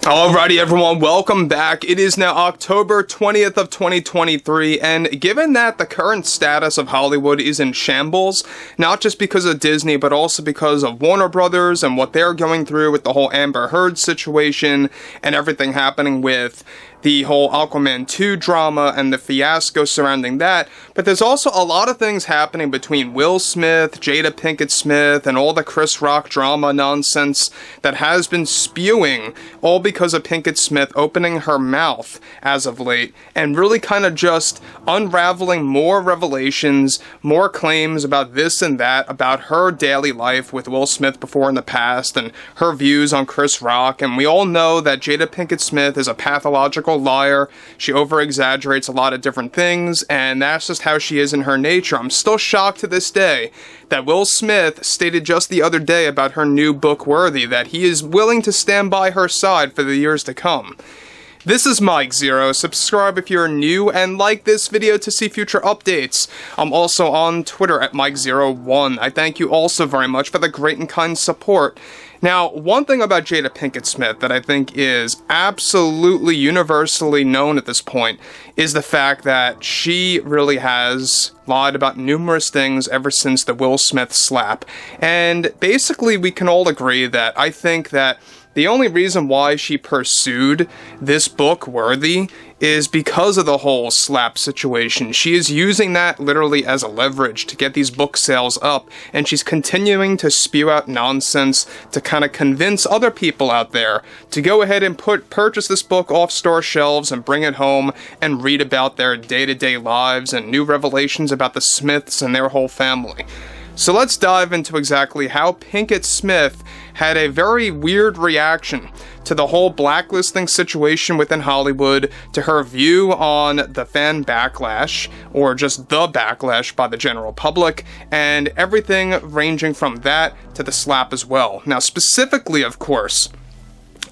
Alrighty everyone, welcome back. It is now October 20th of 2023, and given that the current status of Hollywood is in shambles, not just because of Disney, but also because of Warner Brothers and what they're going through with the whole Amber Heard situation and everything happening with the whole Aquaman 2 drama and the fiasco surrounding that, but there's also a lot of things happening between Will Smith, Jada Pinkett Smith, and all the Chris Rock drama nonsense that has been spewing, all because of Pinkett Smith opening her mouth as of late, and really kind of just unraveling more revelations, more claims about this and that, about her daily life with Will Smith before in the past, and her views on Chris Rock, and we all know that Jada Pinkett Smith is a pathological liar. She over-exaggerates a lot of different things, and that's just how she is in her nature. I'm still shocked to this day that Will Smith stated just the other day about her new book, Worthy, that he is willing to stand by her side for the years to come. This is Mike Zero. Subscribe if you're new, and like this video to see future updates. I'm also on Twitter at Mike01. I thank you also very much for the great and kind support. Now, one thing about Jada Pinkett Smith that I think is absolutely universally known at this point is the fact that she really has lied about numerous things ever since the Will Smith slap. And basically, we can all agree that I think that the only reason why she pursued this book, Worthy, is because of the whole slap situation. She is using that literally as a leverage to get these book sales up, and she's continuing to spew out nonsense to kind of convince other people out there to go ahead and purchase this book off store shelves and bring it home and read about their day-to-day lives and new revelations about the Smiths and their whole family. So let's dive into exactly how Pinkett Smith had a very weird reaction to the whole blacklisting situation within Hollywood, to her view on the fan backlash, or just the backlash by the general public, and everything ranging from that to the slap as well. Now, specifically, of course,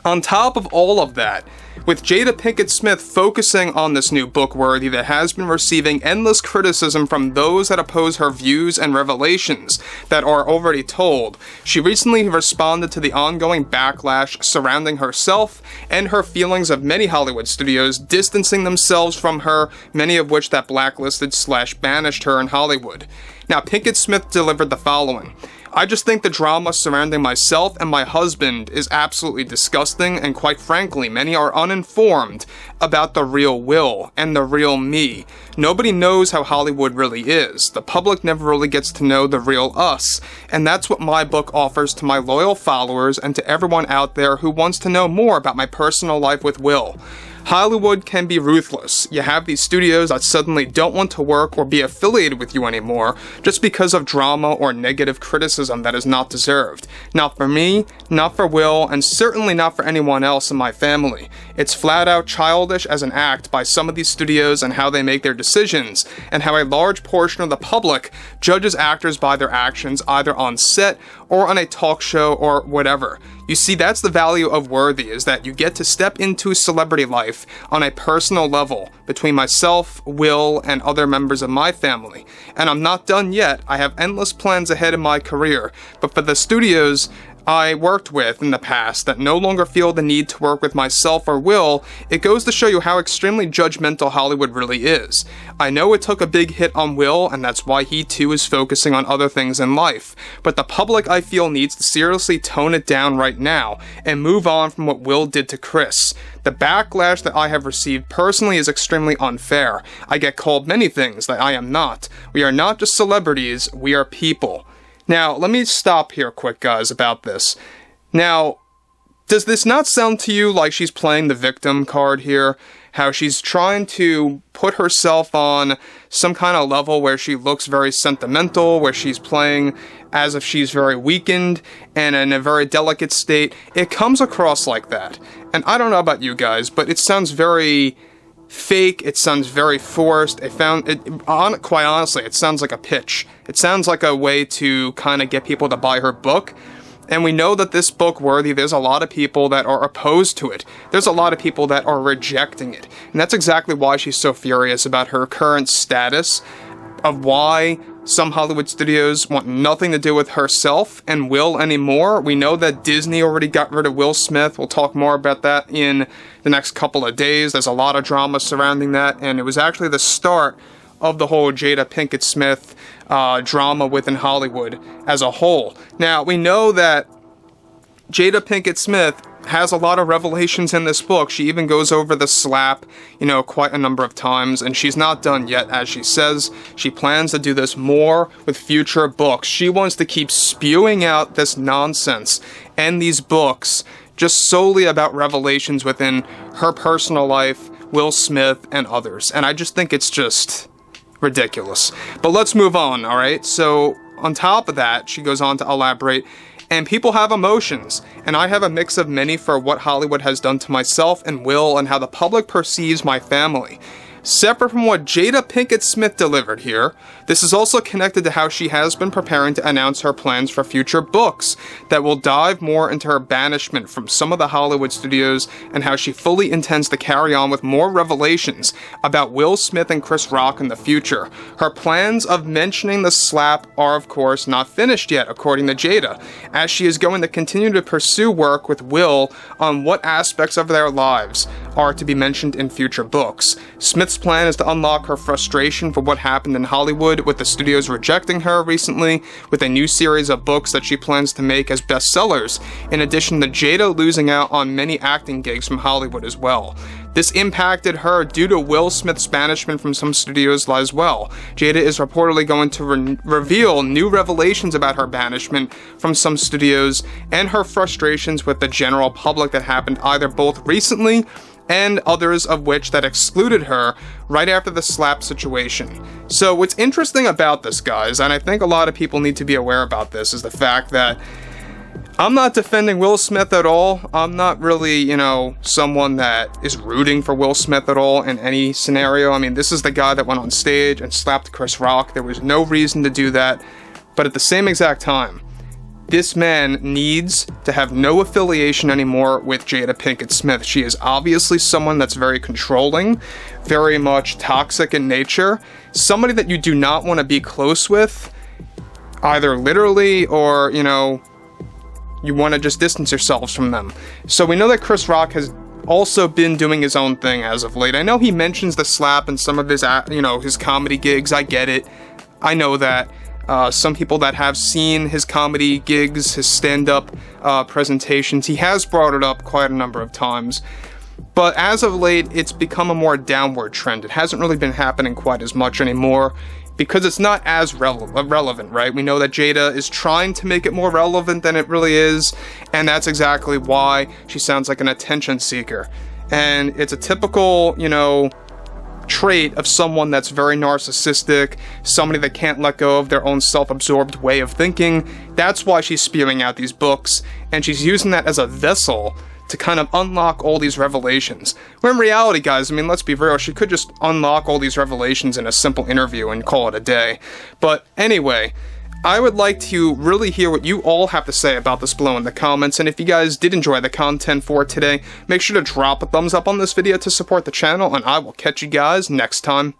on top of all of that, with Jada Pinkett Smith focusing on this new book, Worthy, that has been receiving endless criticism from those that oppose her views and revelations that are already told, she recently responded to the ongoing backlash surrounding herself and her feelings of many Hollywood studios distancing themselves from her, many of which that blacklisted/banished her in Hollywood. Now, Pinkett Smith delivered the following: "I just think the drama surrounding myself and my husband is absolutely disgusting, and quite frankly, many are uninformed about the real Will and the real me. Nobody knows how Hollywood really is. The public never really gets to know the real us, and that's what my book offers to my loyal followers and to everyone out there who wants to know more about my personal life with Will. Hollywood can be ruthless. You have these studios that suddenly don't want to work or be affiliated with you anymore just because of drama or negative criticism that is not deserved. Not for me, not for Will, and certainly not for anyone else in my family. It's flat out childish as an act by some of these studios and how they make their decisions, and how a large portion of the public judges actors by their actions either on set or on a talk show or whatever. You see, that's the value of Worthy, is that you get to step into celebrity life on a personal level between myself, Will, and other members of my family. And I'm not done yet. I have endless plans ahead in my career, but for the studios I worked with in the past that no longer feel the need to work with myself or Will, it goes to show you how extremely judgmental Hollywood really is. I know it took a big hit on Will, and that's why he too is focusing on other things in life, but the public, I feel, needs to seriously tone it down right now and move on from what Will did to Chris. The backlash that I have received personally is extremely unfair. I get called many things that I am not. We are not just celebrities, we are people." Now, let me stop here quick, guys, about this. Now, does this not sound to you like she's playing the victim card here? How she's trying to put herself on some kind of level where she looks very sentimental, where she's playing as if she's very weakened and in a very delicate state? It comes across like that. And I don't know about you guys, but it sounds very fake, it sounds very forced. Quite honestly, it sounds like a pitch. It sounds like a way to kind of get people to buy her book. And we know that this book, Worthy, there's a lot of people that are opposed to it. There's a lot of people that are rejecting it. And that's exactly why she's so furious about her current status, of why Some Hollywood studios want nothing to do with herself and Will anymore. We know that Disney already got rid of Will Smith. We'll talk more about that in the next couple of days. There's a lot of drama surrounding that, and it was actually the start of the whole Jada Pinkett Smith drama within Hollywood as a whole. Now, we know that Jada Pinkett Smith has a lot of revelations in this book. She even goes over the slap, quite a number of times, and she's not done yet, as she says. She plans to do this more with future books. She wants to keep spewing out this nonsense and these books just solely about revelations within her personal life, Will Smith, and others. And I just think it's just ridiculous. But let's move on, alright? So, on top of that, she goes on to elaborate, and people have emotions, and I have a mix of many for what Hollywood has done to myself and Will and how the public perceives my family. Separate from what Jada Pinkett Smith delivered here, this is also connected to how she has been preparing to announce her plans for future books that will dive more into her banishment from some of the Hollywood studios and how she fully intends to carry on with more revelations about Will Smith and Chris Rock in the future. Her plans of mentioning the slap are, of course, not finished yet, according to Jada, as she is going to continue to pursue work with Will on what aspects of their lives are to be mentioned in future books. Smith's plan is to unlock her frustration for what happened in Hollywood, with the studios rejecting her recently, with a new series of books that she plans to make as bestsellers, in addition to Jada losing out on many acting gigs from Hollywood as well. This impacted her due to Will Smith's banishment from some studios as well. Jada is reportedly going to reveal new revelations about her banishment from some studios and her frustrations with the general public that happened either both recently and others of which that excluded her right after the slap situation. So what's interesting about this, guys, and I think a lot of people need to be aware about this, is the fact that I'm not defending Will Smith at all. I'm not really, someone that is rooting for Will Smith at all in any scenario. I mean, this is the guy that went on stage and slapped Chris Rock. There was no reason to do that. But at the same exact time, this man needs to have no affiliation anymore with Jada Pinkett Smith. She is obviously someone that's very controlling, very much toxic in nature, somebody that you do not want to be close with, either literally or, you want to just distance yourselves from them. So we know that Chris Rock has also been doing his own thing as of late. I know he mentions the slap in some of his, his comedy gigs. I get it. I know that. Some people that have seen his comedy gigs, his stand-up presentations, he has brought it up quite a number of times. But as of late, it's become a more downward trend. It hasn't really been happening quite as much anymore because it's not as relevant, right? We know that Jada is trying to make it more relevant than it really is, and that's exactly why she sounds like an attention seeker. And it's a typical, trait of someone that's very narcissistic, somebody that can't let go of their own self-absorbed way of thinking. That's why she's spewing out these books, and she's using that as a vessel to kind of unlock all these revelations. When in reality, guys, let's be real, she could just unlock all these revelations in a simple interview and call it a day. But anyway, I would like to really hear what you all have to say about this below in the comments, and if you guys did enjoy the content for today, make sure to drop a thumbs up on this video to support the channel, and I will catch you guys next time.